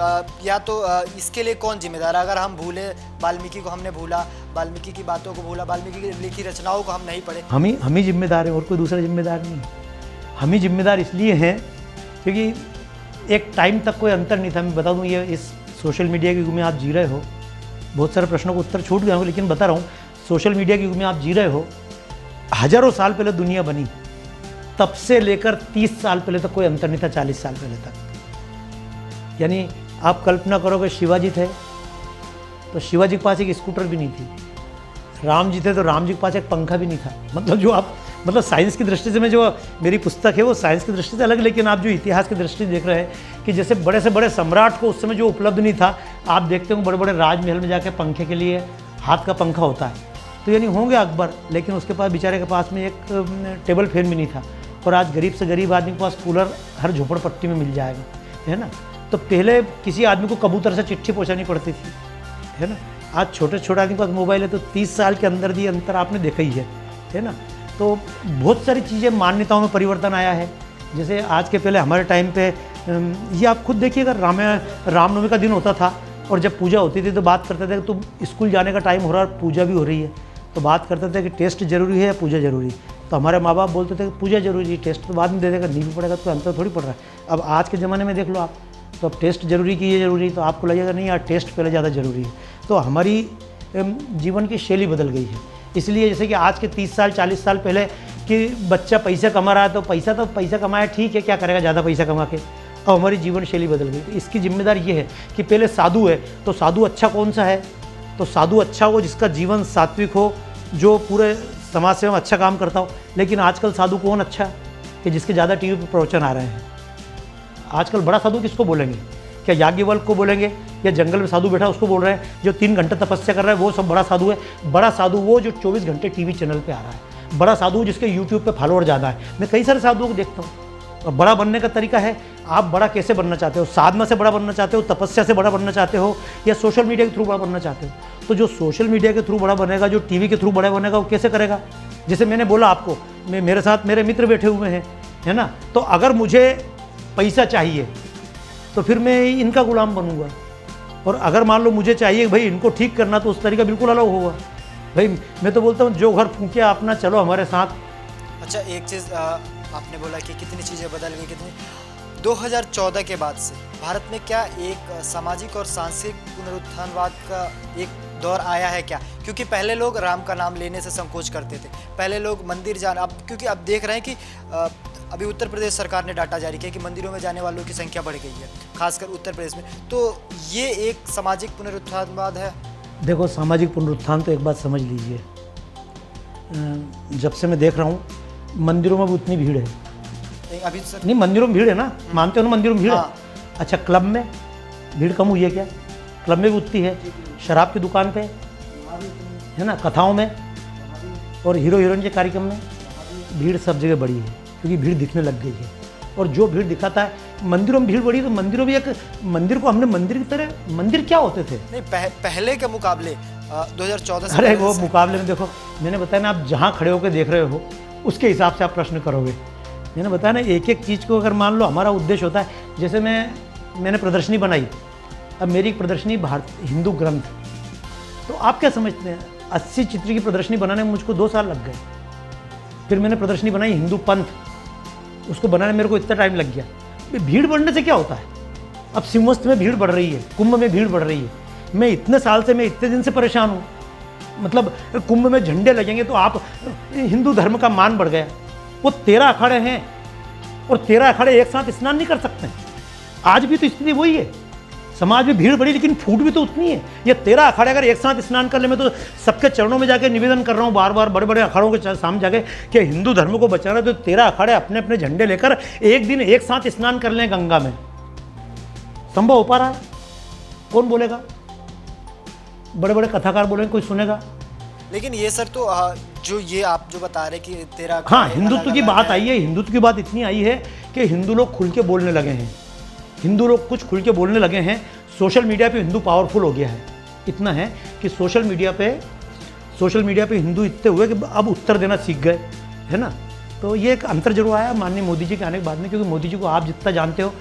या तो इसके लिए कौन जिम्मेदार है? अगर हम भूले वाल्मीकि को, हमने भूला वाल्मीकि की बातों को, भूला वाल्मीकि की लिखी रचनाओं को हम नहीं पढ़े, हम ही जिम्मेदार हैं, और कोई दूसरा जिम्मेदार नहीं है। हम ही जिम्मेदार इसलिए हैं क्योंकि एक टाइम तक कोई अंतर नहीं था। मैं बता दूं, ये इस सोशल मीडिया के युग में आप जी रहे हो, बहुत सारे प्रश्नों को उत्तर छूट गए होंगे, लेकिन बता रहा हूँ, सोशल मीडिया के युग में आप जी रहे हो। हजारों साल पहले दुनिया बनी, तब से लेकर 30 साल पहले तक कोई अंतर नहीं था, 40 साल पहले तक। यानी आप कल्पना करोगे, शिवाजी थे तो शिवाजी के पास एक स्कूटर भी नहीं थी, राम जी थे तो राम जी के पास एक पंखा भी नहीं था। मतलब जो आप, मतलब साइंस की दृष्टि से, मैं जो मेरी पुस्तक है वो साइंस की दृष्टि से अलग, लेकिन आप जो इतिहास की दृष्टि से देख रहे हैं कि जैसे बड़े से बड़े सम्राट को उस समय जो उपलब्ध नहीं था, आप देखते हो बड़े बड़े राजमहल में जाके पंखे के लिए हाथ का पंखा होता है। तो यानी होंगे अकबर, लेकिन उसके पास, बेचारे के पास में एक टेबल फैन भी नहीं था। और आज गरीब से गरीब आदमी के पास कूलर हर झोपड़पट्टी में मिल जाएगा, है ना। तो पहले किसी आदमी को कबूतर से चिट्ठी पहुँचानी पड़ती थी, है ना। आज छोटे छोटे आदमी के पास मोबाइल है, तो 30 साल के अंदर ये अंतर आपने देखा ही है ना। तो बहुत सारी चीज़ें, मान्यताओं में परिवर्तन आया है। जैसे आज के पहले हमारे टाइम पे, ये आप खुद देखिए, अगर रामनवमी का दिन होता था और जब पूजा होती थी तो बात करते थे तो स्कूल जाने का टाइम हो रहा है और पूजा भी हो रही है, तो बात करते थे कि टेस्ट जरूरी है या पूजा जरूरी। तो हमारे माँ बाप बोलते थे कि पूजा जरूरी है, टेस्ट तो बाद में दे देगा, नहीं भी पड़ेगा तो अंतर थोड़ी पड़ रहा है। अब आज के ज़माने में देख लो आप, तो अब टेस्ट जरूरी कि ये जरूरी, तो आपको लगेगा नहीं यार टेस्ट पहले ज़्यादा ज़रूरी है। तो हमारी जीवन की शैली बदल गई है। इसलिए जैसे कि आज के 30 साल 40 साल पहले कि बच्चा पैसा कमा रहा है, तो पैसा कमाया ठीक है, क्या करेगा ज़्यादा पैसा कमा के, अब हमारी जीवन शैली बदल गई। तो इसकी जिम्मेदारी ये है कि पहले साधु है तो साधु अच्छा कौन सा है, तो साधु अच्छा हो जिसका जीवन सात्विक हो, जो पूरे समाज सेवा में अच्छा काम करता हो। लेकिन आजकल साधु कौन अच्छा है कि जिसके ज़्यादा टीवी पर प्रवचन आ रहे हैं। आजकल बड़ा साधु किसको बोलेंगे, क्या याज्ञवल्क्य को बोलेंगे या जंगल में साधु बैठा उसको बोल रहे हैं, जो 3 घंटे तपस्या कर रहा है वो सब बड़ा साधु है। बड़ा साधु वो जो 24 घंटे टीवी चैनल पे आ रहा है, बड़ा साधु जिसके यूट्यूब पे फॉलोअर ज़्यादा है। मैं कई सारे साधुओं को देखता हूँ। और बड़ा बनने का तरीका है, आप बड़ा कैसे बनना चाहते हो, साधना से बड़ा बनना चाहते हो, तपस्या से बड़ा बनना चाहते हो, या सोशल मीडिया के थ्रू बड़ा बनना चाहते हो। तो जो सोशल मीडिया के थ्रू बड़ा बनेगा, जो टीवी के थ्रू बड़ा बनेगा, वो कैसे करेगा। जैसे मैंने बोला आपको, मेरे साथ मेरे मित्र बैठे हुए हैं, है ना, तो अगर मुझे पैसा चाहिए तो फिर मैं इनका गुलाम बनूंगा। और अगर मान लो मुझे चाहिए भाई इनको ठीक करना, तो उस तरीका बिल्कुल अलग होगा। भाई मैं तो बोलता हूँ जो घर फूंके अपना चलो हमारे साथ। अच्छा, एक चीज़ आपने बोला कि कितनी चीज़ें बदल गई, कितनी 2014 के बाद से भारत में क्या एक सामाजिक और सांस्कृतिक पुनरुत्थानवाद का एक दौर आया है क्या? क्योंकि पहले लोग राम का नाम लेने से संकोच करते थे, पहले लोग मंदिर जाना, अब क्योंकि अब देख रहे हैं कि अभी उत्तर प्रदेश सरकार ने डाटा जारी किया कि मंदिरों में जाने वालों की संख्या बढ़ गई है, खासकर उत्तर प्रदेश में। तो ये एक सामाजिक पुनरुत्थानवाद है। देखो, सामाजिक पुनरुत्थान तो एक बात समझ लीजिए, जब से मैं देख रहा हूँ मंदिरों में भी उतनी भीड़ है। अभी सर नहीं, मंदिरों में भीड़ है ना, मानते हो ना मंदिरों में भीड़ है। हाँ। अच्छा, क्लब में भीड़ कम हुई है क्या? क्लब में भी उतनी है। शराब की दुकान पे है ना, कथाओं में और हीरो हीरोइन के कार्यक्रम में भीड़ सब जगह बढ़ी है, क्योंकि भीड़ दिखने लग गई है। और जो भीड़ दिखाता है, मंदिरों में भीड़ बढ़ी, तो मंदिरों में एक मंदिर को हमने मंदिर की तरह, मंदिर क्या होते थे नहीं, पहले के मुकाबले 2014 से अरे वो मुकाबले में देखो, मैंने बताया ना, आप जहाँ खड़े होकर देख रहे हो उसके हिसाब से आप प्रश्न करोगे। मैंने बताया ना, एक एक चीज़ को अगर मान लो हमारा उद्देश्य होता है, जैसे मैंने प्रदर्शनी बनाई, अब मेरी एक प्रदर्शनी हिंदू ग्रंथ, तो आप क्या समझते हैं, 80 चित्र की प्रदर्शनी बनाने में मुझको 2 साल लग गए। फिर मैंने प्रदर्शनी बनाई हिंदू पंथ, उसको बनाने में मेरे को इतना टाइम लग गया। भीड़ बढ़ने से क्या होता है, अब सिंहस्थ में भीड़ बढ़ रही है, कुंभ में भीड़ बढ़ रही है। मैं इतने साल से, मैं इतने दिन से परेशान हूँ, मतलब कुंभ में झंडे लगेंगे तो आप हिंदू धर्म का मान बढ़ गया। वो 13 अखाड़े हैं और 13 अखाड़े एक साथ स्नान नहीं कर सकते। आज भी तो स्थिति वही है, समाज में भीड़ बढ़ी लेकिन फूट भी तो उतनी है। ये 13 अखाड़े अगर एक साथ स्नान कर ले, मैं तो सबके चरणों में जाके निवेदन कर रहा हूँ बार बार, बड़े बड़े अखाड़ों के सामने जाके, कि हिंदू धर्म को बचाना, तो 13 अखाड़े अपने अपने झंडे लेकर एक दिन एक साथ स्नान कर लें गंगा में। संभव हो पा रहा है? कौन बोलेगा? बड़े बड़े कथाकार बोलेंगे, कोई सुनेगा? लेकिन ये सर तो जो ये आप जो बता रहे कि 13 हाँ, हिंदुत्व की बात आई है। हिंदुत्व की बात इतनी आई है कि हिंदू लोग खुल के बोलने लगे हैं, हिंदू लोग कुछ खुल के बोलने लगे हैं। सोशल मीडिया पे हिंदू पावरफुल हो गया है। इतना है कि सोशल मीडिया पे हिंदू इतने हुए कि अब उत्तर देना सीख गए, है ना। तो ये एक अंतर जरूर आया माननीय मोदी जी के आने के बाद में, क्योंकि मोदी जी को आप जितना जानते हो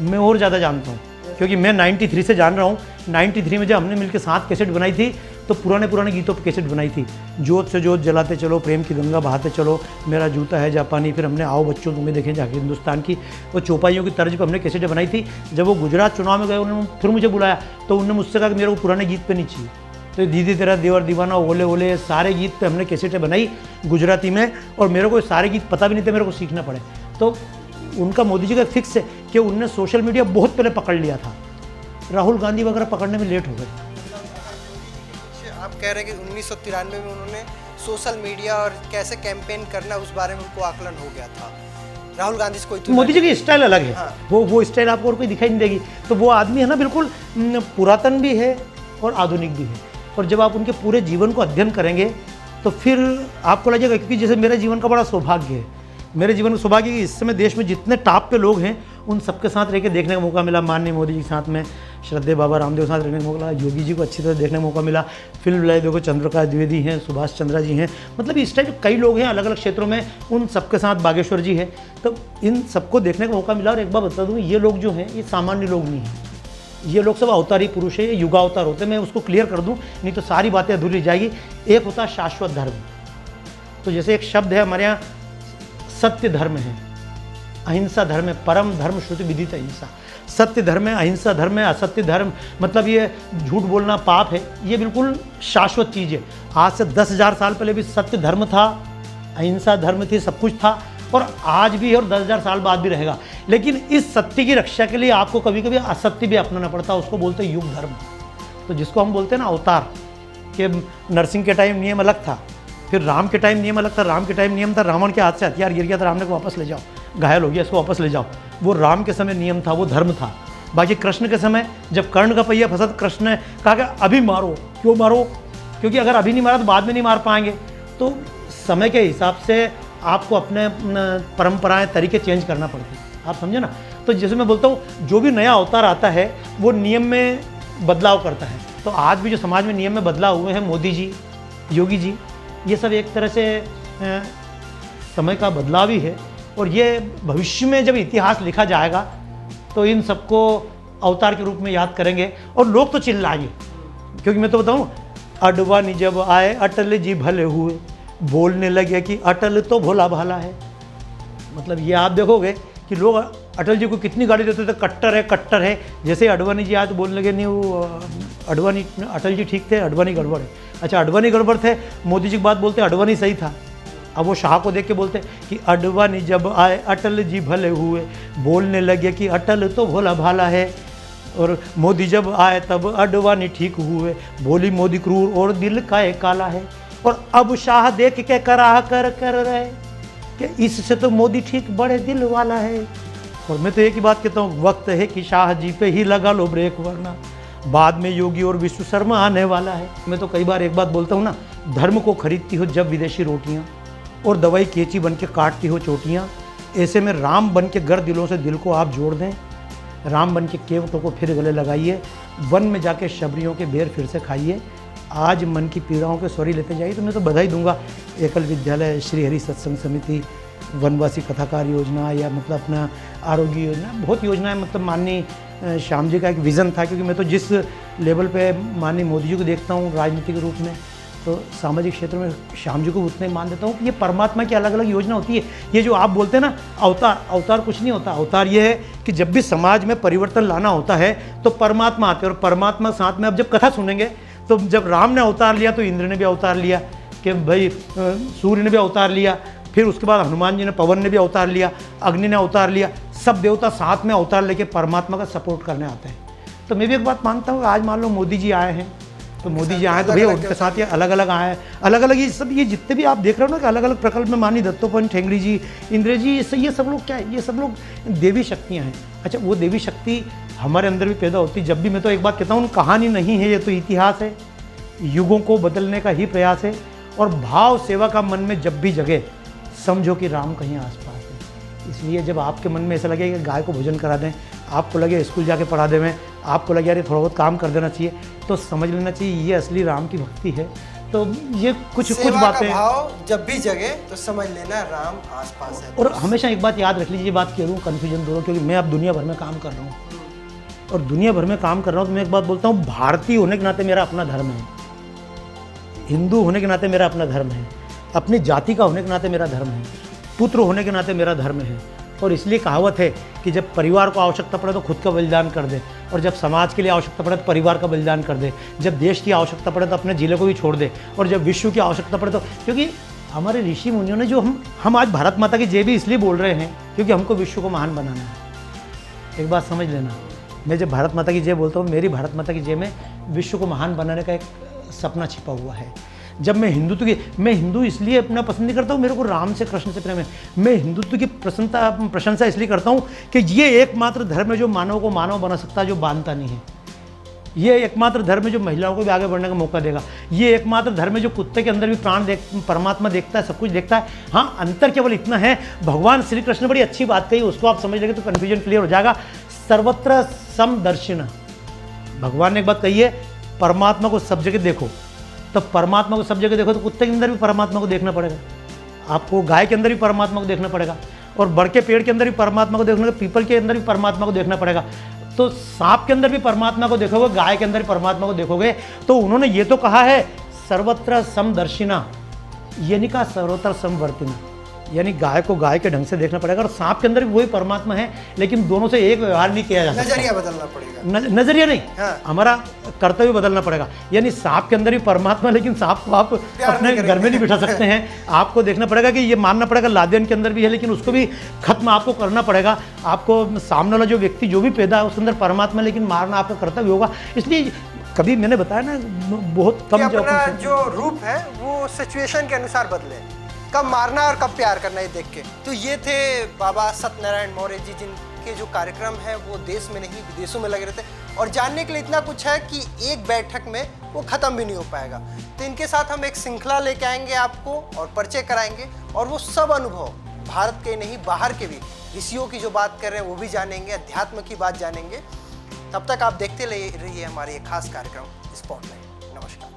मैं और ज़्यादा जानता हूँ, क्योंकि मैं 93 से जान रहा हूँ। 93 में जब हमने मिलकर साथ कैसेट बनाई थी, तो पुराने गीतों पर कैसेट बनाई थी। जोत से जोत जलाते चलो, प्रेम की गंगा बहाते चलो, मेरा जूता है जापानी, फिर हमने आओ बच्चों तुम्हें देखें जाके हिंदुस्तान की, वो चौपाइयों की तर्ज पर हमने कैसेटें बनाई थी। जब वो गुजरात चुनाव में गए, उन्होंने फिर मुझे बुलाया, तो उन्होंने मुझसे कहा कि मेरे को पुराने गीत पे नहीं चाहिए। तो दीदी तेरा देवर दीवाना, ओले ओले, सारे गीत पे हमने कैसेटें बनाई गुजराती में, और मेरे को सारे गीत पता भी नहीं थे, मेरे को सीखना पड़े। तो उनका मोदी जी का फिक्स है कि उनने सोशल मीडिया बहुत पहले पकड़ लिया था। राहुल गांधी वगैरह पकड़ने में लेट हो गए। आप कह रहे हैं कि 1993 में उन्होंने सोशल मीडिया और कैसे कैंपेन करना उस बारे में उनको आकलन हो गया था। राहुल गांधी से कोई तो मोदी जी की स्टाइल अलग है। हाँ। वो स्टाइल आपको और कोई दिखाई नहीं देगी। तो वो आदमी है ना, बिल्कुल पुरातन भी है और आधुनिक भी है। और जब आप उनके पूरे जीवन को अध्ययन करेंगे तो फिर आपको लगेगा, क्योंकि जैसे मेरे जीवन का बड़ा सौभाग्य है, मेरे जीवन का सौभाग्य कि इस समय देश में जितने टॉप पे लोग हैं उन सबके साथ रह के देखने का मौका मिला। माननीय मोदी जी के साथ में श्रद्धेय बाबा रामदेव के साथ रहने का मौका मिला, योगी जी को अच्छी तरह देखने का मौका मिला, फिल्म लाए देखो चंद्रकांत द्विवेदी हैं, सुभाष चंद्रा जी हैं, मतलब इस टाइप कई लोग हैं अलग अलग क्षेत्रों में, उन सबके साथ बागेश्वर जी हैं। तो इन सबको देखने का मौका मिला। और एक बात बता दूँ, ये लोग जो हैं ये सामान्य लोग नहीं हैं, ये लोग सब अवतारी पुरुष है, ये युगावतार होते हैं। मैं उसको क्लियर कर दूं, नहीं तो सारी बातें अधूरी जाएगी। एक होता है शाश्वत धर्म। तो जैसे एक शब्द है हमारे यहाँ, सत्य धर्म है, अहिंसा धर्म है, परम धर्म श्रुति विदित अहिंसा। सत्य धर्म है, अहिंसा धर्म है, असत्य धर्म मतलब ये झूठ बोलना पाप है, ये बिल्कुल शाश्वत चीज़ है। आज से 10,000 साल पहले भी सत्य धर्म था, अहिंसा धर्म थी, सब कुछ था, और आज भी है और 10,000 साल बाद भी रहेगा। लेकिन इस सत्य की रक्षा के लिए आपको कभी कभी असत्य भी अपनाना पड़ता है, उसको बोलते हैं युग धर्म। तो जिसको हम बोलते हैं ना अवतार, कि नरसिंह के टाइम नियम अलग था, फिर राम के टाइम नियम अलग था, राम के टाइम नियम था रावण के हाथ से हथियार गिर गया था, राम ने को वापस ले जाओ, घायल हो गया इसको वापस ले जाओ, वो राम के समय नियम था, वो धर्म था। बाकी कृष्ण के समय जब कर्ण का पहिया फंसा, कृष्ण ने कहा कि अभी मारो। क्यों मारो? क्योंकि अगर अभी नहीं मारा तो बाद में नहीं मार पाएंगे। तो समय के हिसाब से आपको अपने परंपराएं, तरीके चेंज करना पड़ते हैं, आप समझे ना। तो जैसे मैं बोलता हूँ, जो भी नया अवतार आता है वो नियम में बदलाव करता है। तो आज भी जो समाज में नियम में बदलाव हुए हैं, मोदी जी, योगी जी, ये सब एक तरह से समय का बदलाव ही है। और ये भविष्य में जब इतिहास लिखा जाएगा तो इन सबको अवतार के रूप में याद करेंगे और लोग तो चिल्लाएंगे। क्योंकि मैं तो बताऊँ, अडवाणी जब आए अटल जी भले हुए, बोलने लगे कि अटल तो भोला भाला है। मतलब ये आप देखोगे कि लोग अटल जी को कितनी गाली देते थे, कट्टर है कट्टर है। जैसे अडवाणी जी आए तो बोलने लगे नहीं, वो अडवाणी, अटल जी ठीक थे, अडवाणी गड़बड़ है। अच्छा, अडवाणी गड़बड़ थे, मोदी जी की बात बोलते अडवाणी सही था। अब वो शाह को देख के बोलते कि अडवाणी जब आए अटल जी भले हुए, बोलने लगे कि अटल तो भोला भाला है। और मोदी जब आए तब अडवाणी ठीक हुए, बोली मोदी क्रूर और दिल का एक काला है। और अब शाह देख के कराह कर रहे कि इससे तो मोदी ठीक बड़े दिल वाला है। और मैं तो एक ही बात कहता हूँ, वक्त है कि शाह जी पे ही लगा लो ब्रेक, वरना बाद में योगी और विश्व शर्मा आने वाला है। मैं तो कई बार एक बात बोलता हूँ ना, धर्म को खरीदती हो जब विदेशी रोटियाँ, और दवाई केची बन के काटती हो चोटियाँ। ऐसे में राम बन के गर दिलों से दिल को आप जोड़ दें, राम बन के केवटों को फिर गले लगाइए, वन में जाके शबरियों के बेर फिर से खाइए, आज मन की पीड़ाओं के स्वर लेते जाइए। तो मैं तो बधाई दूंगा एकल विद्यालय, श्री हरि सत्संग समिति, वनवासी कथाकार योजना, या मतलब अपना आरोग्य योजना, बहुत योजनाएं। मतलब माननीय श्याम जी का एक विज़न था, क्योंकि मैं तो जिस लेवल पे माननीय मोदी जी को देखता हूँ राजनीति के रूप में, तो सामाजिक क्षेत्र में श्याम जी को उतने मान देता हूँ कि ये परमात्मा की अलग अलग योजना होती है। ये जो आप बोलते हैं ना अवतार, अवतार कुछ नहीं होता। अवतार ये है कि जब भी समाज में परिवर्तन लाना होता है तो परमात्मा आते हैं, और परमात्मा साथ में अब जब कथा सुनेंगे तो जब राम ने अवतार लिया तो इंद्र ने भी अवतार लिया, कि भाई सूर्य ने भी अवतार लिया, फिर उसके बाद हनुमान जी ने, पवन ने भी अवतार लिया, अग्नि ने अवतार लिया, सब देवता साथ में अवतार लेके परमात्मा का सपोर्ट करने आते हैं। तो मैं भी एक बात मानता हूँ, आज मान लो मोदी जी आए हैं, तो मोदी जी आए तो भैया उनके साथ ये अलग अलग आए हैं, अलग अलग ये सब, ये जितने भी आप देख रहे हो ना कि अलग अलग प्रकल्प में माननीय दत्तोपंत ठेंगड़ी जी, इंद्र जी, ये सब लोग क्या है, ये सब लोग देवी शक्तियाँ हैं। अच्छा, वो देवी शक्ति हमारे अंदर भी पैदा होती। जब भी मैं तो एक बात कहता हूँ, कहानी नहीं है, ये तो इतिहास है, युगों को बदलने का ही प्रयास है। और भाव सेवा का मन में जब भी जगे, समझो कि राम कहीं आसपास है। इसलिए जब आपके मन में ऐसा लगे कि गाय को भोजन करा दें, आपको लगे स्कूल जाके पढ़ा दें, आपको लगे यार थोड़ा बहुत काम कर देना चाहिए, तो समझ लेना चाहिए ये असली राम की भक्ति है। तो ये कुछ बातें, भाव जब भी जगे तो समझ लेना राम आसपास है। और हमेशा एक बात याद रख लीजिए, बात कह रहा हूँ कन्फ्यूजन दूर हो, क्योंकि मैं अब दुनिया भर में काम कर रहा हूँ, और दुनिया भर में काम कर रहा हूँ तो मैं एक बात बोलता हूँ, भारतीय होने के नाते मेरा अपना धर्म है, हिंदू होने के नाते मेरा अपना धर्म है, अपनी जाति का होने के नाते मेरा धर्म है, पुत्र होने के नाते मेरा धर्म है। और इसलिए कहावत है कि जब परिवार को आवश्यकता पड़े तो खुद का बलिदान कर दे, और जब समाज के लिए आवश्यकता पड़े तो परिवार का बलिदान कर दे, जब देश की आवश्यकता पड़े तो अपने जिले को भी छोड़ दे, और जब विश्व की आवश्यकता पड़े तो, क्योंकि हमारे ऋषि मुनियों ने जो हम आज भारत माता की जय भी इसलिए बोल रहे हैं क्योंकि हमको विश्व को महान बनाना है। एक बात समझ लेना, मैं जब भारत माता की जय बोलता हूँ, मेरी भारत माता की जय में विश्व को महान बनाने का एक सपना छिपा हुआ है। जब मैं हिंदुत्व की, मैं हिंदू इसलिए अपना पसंद नहीं करता हूँ, मेरे को राम से कृष्ण से प्रेम है। मैं हिंदुत्व की प्रशंसा इसलिए करता हूँ कि ये एकमात्र धर्म है जो मानव को मानव बना सकता है, जो बांधता नहीं है। ये एकमात्र धर्म है जो महिलाओं को भी आगे बढ़ने का मौका देगा। ये एकमात्र धर्म है जो कुत्ते के अंदर भी प्राण परमात्मा देखता है, सब कुछ देखता है। हाँ, अंतर केवल इतना है, भगवान श्री कृष्ण ने बड़ी अच्छी बात कही, उसको आप समझ लेंगे तो कन्फ्यूजन क्लियर हो जाएगा। सर्वत्र समदर्शिन, भगवान ने एक बात कही है, परमात्मा को सब जगह देखो। तो परमात्मा को सब जगह देखो तो कुत्ते के अंदर भी परमात्मा को देखना पड़ेगा, आपको गाय के अंदर भी परमात्मा को देखना पड़ेगा, और बड़ के पेड़ के अंदर भी परमात्मा को देखना पड़ेगा, पीपल के अंदर भी परमात्मा को देखना पड़ेगा। तो सांप के अंदर भी परमात्मा को देखोगे, गाय के अंदर भी परमात्मा को देखोगे। तो उन्होंने ये तो कहा है सर्वत्र समदर्शिना, ये नहीं कहा सर्वत्र समवर्तिना। यानी गाय को गाय के ढंग से देखना पड़ेगा, और सांप के अंदर भी वही परमात्मा है, लेकिन दोनों से एक व्यवहार नहीं किया जा सकता। नजरिया बदलना पड़ेगा। नजरिया नहीं, हाँ। हमारा कर्तव्य बदलना पड़ेगा। यानी सांप के अंदर भी परमात्मा, लेकिन सांप को आप अपने नहीं घर में नहीं बिठा सकते हैं। आपको देखना पड़ेगा कि ये मानना पड़ेगा लादेन के अंदर भी है, लेकिन उसको भी खत्म आपको करना पड़ेगा। आपको सामने वाला जो व्यक्ति जो भी पैदा है उसके अंदर परमात्मा, लेकिन मारना आपका कर्तव्य होगा। इसलिए कभी मैंने बताया ना, बहुत कि कम अपना जो रूप है वो सिचुएशन के अनुसार बदले, कब मारना और कब प्यार करना, ये देख के। तो ये थे बाबा सत्यनारायण मौर्य जी, जिनके जो कार्यक्रम है वो देश में नहीं विदेशों में लगे रहते हैं, और जानने के लिए इतना कुछ है कि एक बैठक में वो ख़त्म भी नहीं हो पाएगा। तो इनके साथ हम एक श्रृंखला लेके आएंगे आपको और परिचय कराएंगे, और वो सब अनुभव भारत के नहीं बाहर के भी ऋषियों की जो बात कर रहे हैं वो भी जानेंगे, अध्यात्म की बात जानेंगे। तब तक आप देखते रहिए हमारे ये खास कार्यक्रम स्पॉटलाइट। नमस्कार।